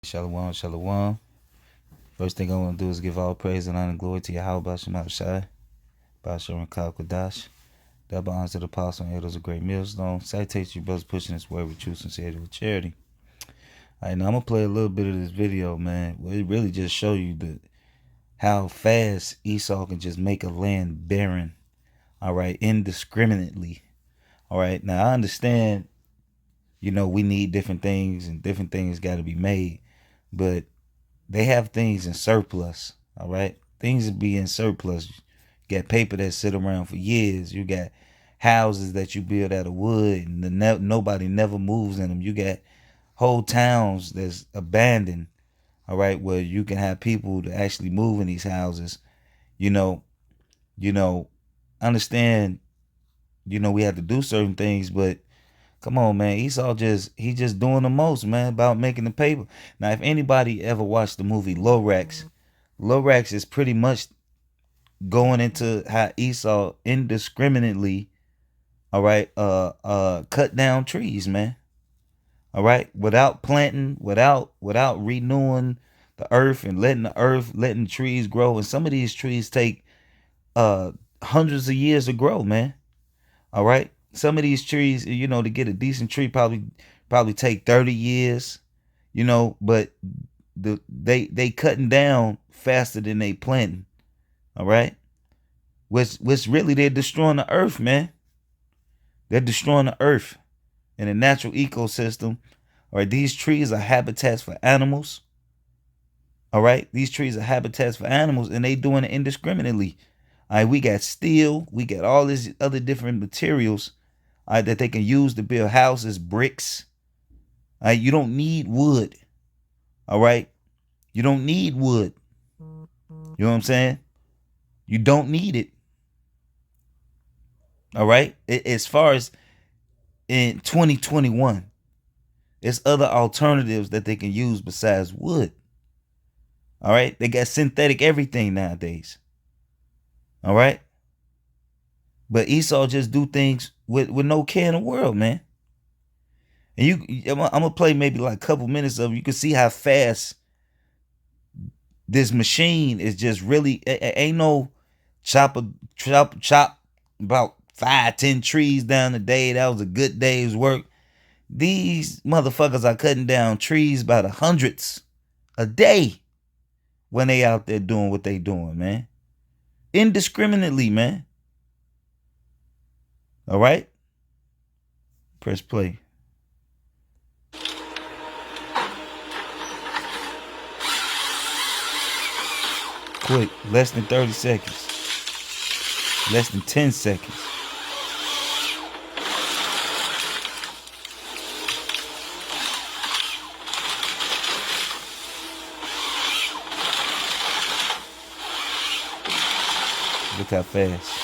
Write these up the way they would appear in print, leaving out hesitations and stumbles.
Shalom, shalom. First thing I want to do is give all praise and honor and glory to Yahweh Shema Shai, Bashar and Kalkadash. Double honor to the apostle and elders of Great Millstone. Citate you brothers pushing this word with truth, sincerity, with charity. Alright, now I'm going to play a little bit of this video, man. It really just show you how fast Esau can just make a land barren. Alright, indiscriminately. Alright, now I understand, we need different things and different things got to be made. But they have things in surplus, all right? Things that be in surplus. You got paper that sit around for years. You got houses that you build out of wood and nobody never moves in them. You got whole towns that's abandoned, all right, where you can have people to actually move in these houses. Understand, we have to do certain things, but come on, man. Esau he just doing the most, man, about making the paper. Now, if anybody ever watched the movie Lorax, Lorax is pretty much going into how Esau indiscriminately, all right, cut down trees, man. All right, without planting, without renewing the earth and letting trees grow. And some of these trees take hundreds of years to grow, man. All right. Some of these trees, to get a decent tree probably take 30 years, but they cutting down faster than they planting. All right. Which really they're destroying the earth, man. They're destroying the earth and the natural ecosystem. All right. These trees are habitats for animals. All right. These trees are habitats for animals and they doing it indiscriminately. All right. We got steel. We got all these other different materials that they can use to build houses, bricks. You don't need wood. All right. You don't need wood. You know what I'm saying? You don't need it. All right. As far as in 2021, there's other alternatives that they can use besides wood. All right. They got synthetic everything nowadays. All right. But Esau just do things with no care in the world, man. And I'm gonna play maybe like a couple minutes of it. You can see how fast this machine is just really ain't no chop about 5-10 trees down a day. That was a good day's work. These motherfuckers are cutting down trees by the hundreds a day when they out there doing what they doing, man. Indiscriminately, man. All right. Press play. Quick, less than 30 seconds. Less than 10 seconds. Look how fast.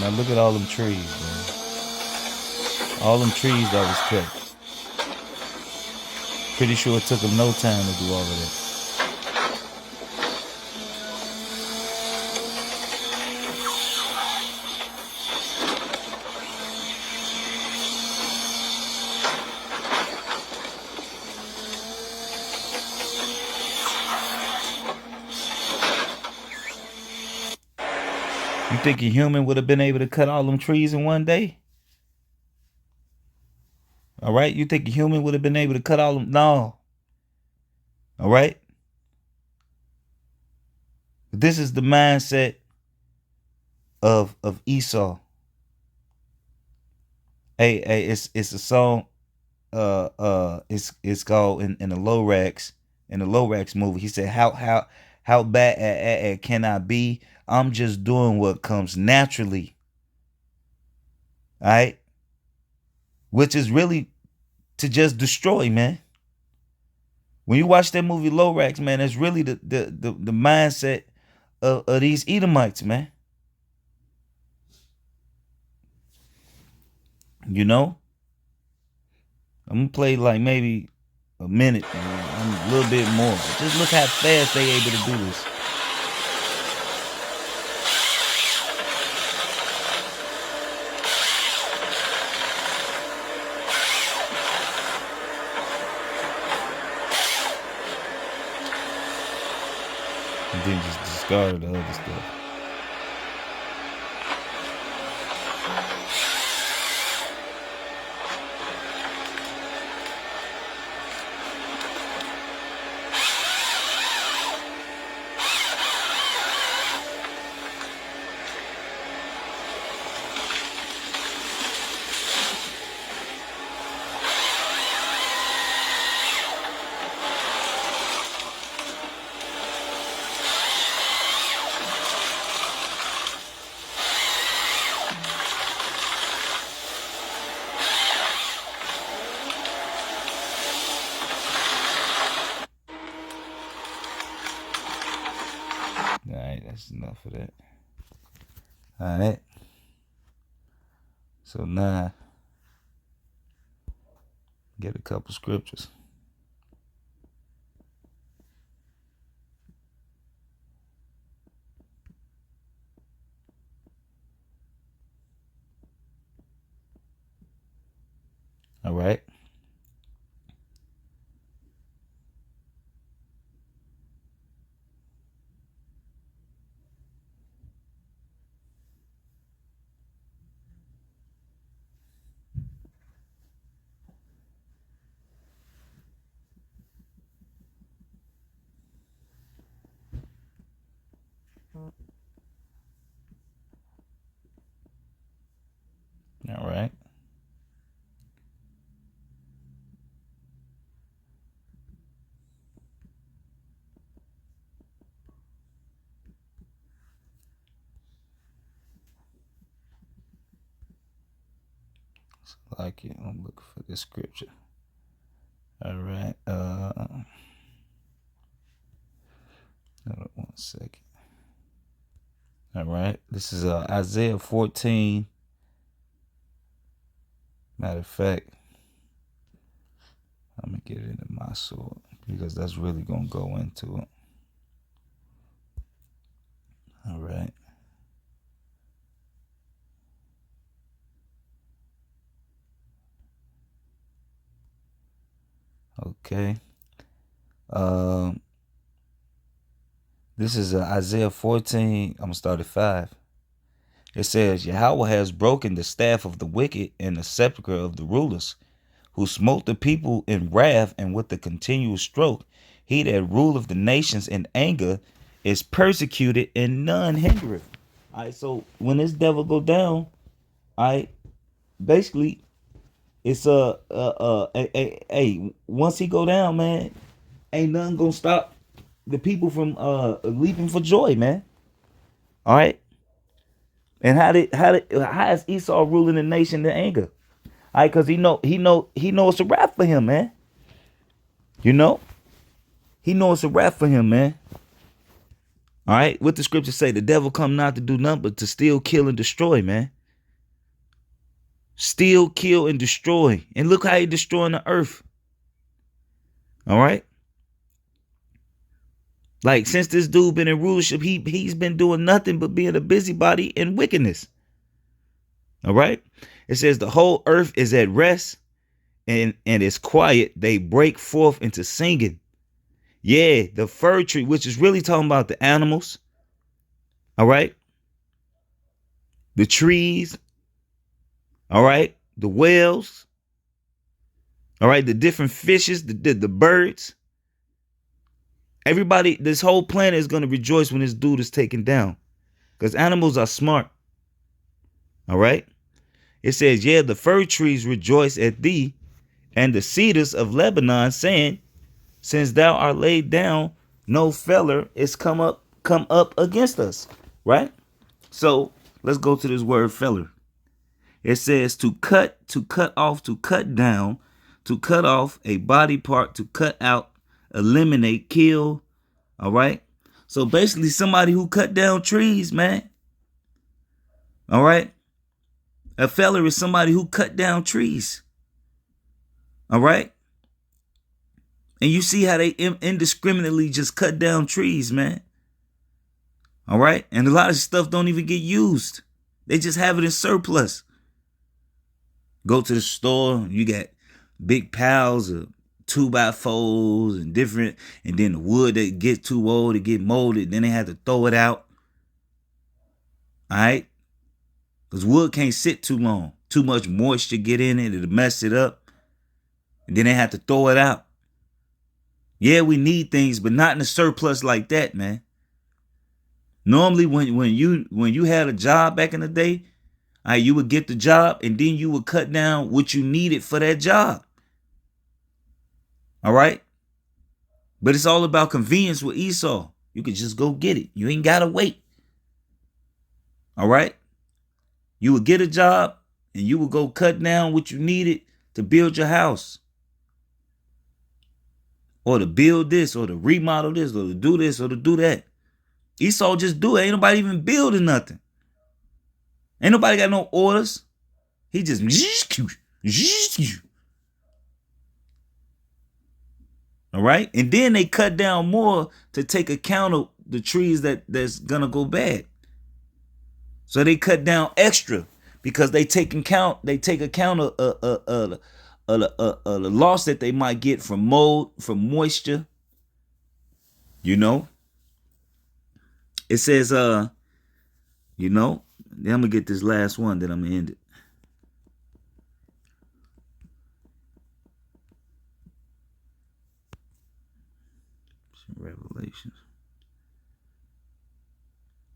Now look at all them trees, man. All them trees that was cut. Pretty sure it took them no time to do all of that. You think a human would have been able to cut all them trees in one day? All right. You think a human would have been able to cut all them? No. All right. This is the mindset of Esau. Hey, it's a song. It's called in the Lorax movie. He said, how bad can I be? I'm just doing what comes naturally. All right. Which is really to just destroy, man. When you watch that movie Lorax, man, that's really the mindset of these Edomites, man. You know? I'm gonna play like maybe a minute, man. A little bit more. Just look how fast they able to do this. And then just discard the other stuff. Alright, that's enough of that. Alright. So now, get a couple scriptures. Alright. Alright. Like it. I'm looking for this scripture. Alright. Hold on 1 second. Alright. This is Isaiah 14. Matter of fact, I'm gonna get it into my sword because that's really gonna go into it. Alright. Okay. This is Isaiah 14. I'm gonna start at 5. It says, Yahweh has broken the staff of the wicked and the scepter of the rulers, who smote the people in wrath and with a continual stroke. He that ruleth the nations in anger is persecuted and none hindereth. All right, so when this devil go down, basically it's once he go down, man, ain't nothing gonna stop the people from leaping for joy, man. All right. And how is Esau ruling the nation in anger? All right, because he know it's a wrap for him, man. You know, he knows it's a wrap for him, man. All right, what the scriptures say: the devil come not to do nothing but to steal, kill, and destroy, man. Steal, kill, and destroy. And look how he destroying the earth. All right. Like, since this dude been in rulership, he's been doing nothing but being a busybody in wickedness. All right. It says the whole earth is at rest and it's quiet. They break forth into singing. Yeah, the fir tree, which is really talking about the animals. All right. The trees. All right. The whales. All right. The different fishes, the birds. Everybody, this whole planet is going to rejoice when this dude is taken down. Because animals are smart. All right. It says, yeah, the fir trees rejoice at thee, and the cedars of Lebanon, saying, since thou art laid down, no feller is come up against us. Right? So let's go to this word feller. It says to cut off, to cut down, to cut off, a body part to cut out, eliminate, kill. All right. So basically somebody who cut down trees, man. All right. A feller is somebody who cut down trees. All right. And you see how they indiscriminately just cut down trees, man. All right. And a lot of stuff don't even get used. They just have it in surplus. Go to the store, you got big piles of 2x4s and different, and then the wood that gets too old, it get molded, then they have to throw it out. All right? Because wood can't sit too long. Too much moisture get in it, it'll mess it up. And then they have to throw it out. Yeah, we need things, but not in a surplus like that, man. Normally, when you had a job back in the day, you would get the job and then you would cut down what you needed for that job. All right? But it's all about convenience with Esau. You could just go get it. You ain't got to wait. All right? You would get a job and you would go cut down what you needed to build your house. Or to build this, or to remodel this, or to do this, or to do that. Esau just do it. Ain't nobody even building nothing. Ain't nobody got no orders. He just all right. And then they cut down more to take account of the trees that's gonna go bad. So they cut down extra because they take account of the loss that they might get from mold, from moisture. You know. It says, you know, then I'm gonna get this last one, then I'm gonna end it. Revelations.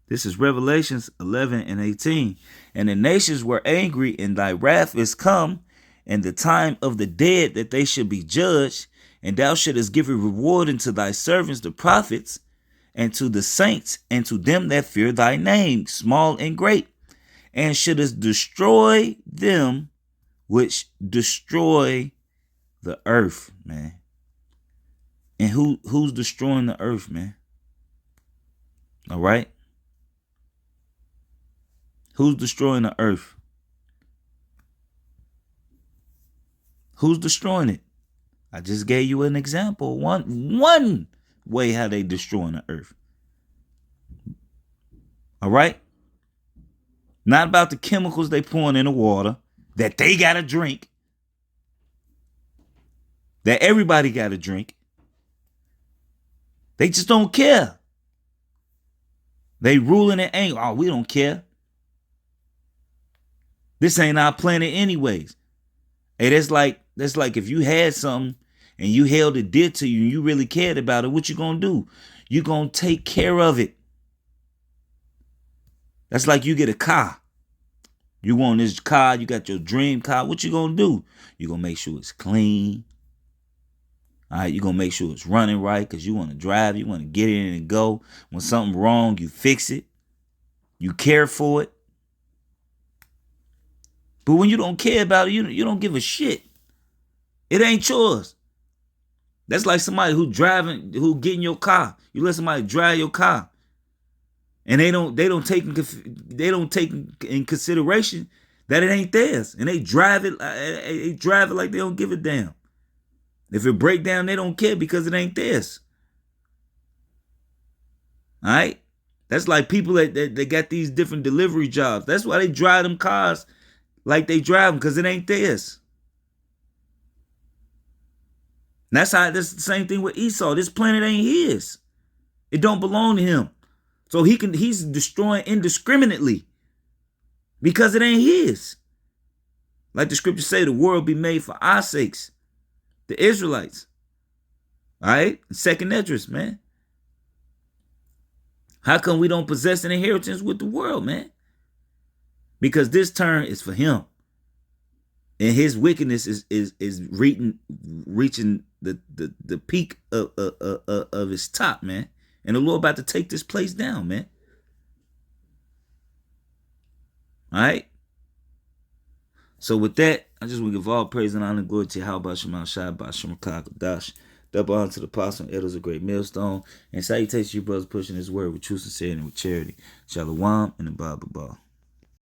This is Revelations 11 and 18. And the nations were angry, and thy wrath is come, and the time of the dead that they should be judged, and thou shouldest give a reward unto thy servants, the prophets, and to the saints, and to them that fear thy name, small and great, and shouldest destroy them which destroy the earth, man. And who's destroying the earth, man? All right? Who's destroying the earth? Who's destroying it? I just gave you an example. One way how they destroying the earth. All right? Not about the chemicals they pouring in the water that they got to drink. That everybody got to drink. They just don't care. They ruling it ain't. Oh, we don't care. This ain't our planet anyways. Hey, that's like if you had something and you held it dear to you and you really cared about it, what you gonna do? You gonna take care of it. That's like you get a car. You want this car, you got your dream car. What you gonna do? You gonna make sure it's clean. All right, you're going to make sure it's running right because you want to drive. You want to get in and go. When something wrong, you fix it. You care for it. But when you don't care about it, you don't give a shit. It ain't yours. That's like somebody who get in your car. You let somebody drive your car. And they don't take in consideration that it ain't theirs. And they drive it like they don't give a damn. If it break down, they don't care because it ain't theirs. All right? That's like people that got these different delivery jobs. That's why they drive them cars like they drive them, because it ain't theirs. And that's the same thing with Esau. This planet ain't his. It don't belong to him. So he's destroying indiscriminately because it ain't his. Like the scriptures say, the world be made for our sakes. The Israelites. All right? Second Esdras, man. How come we don't possess an inheritance with the world, man? Because this turn is for him. And his wickedness is reaching the peak of his top, man. And the Lord about to take this place down, man. All right? So with that, I just want to give all praise and honor and glory to Yahweh Shema Shai Bashim Dash. Double honor to the apostle and elders of Great Millstone. And salutations to you brothers pushing this word with true sincerity and with charity. Shalom and the Bible.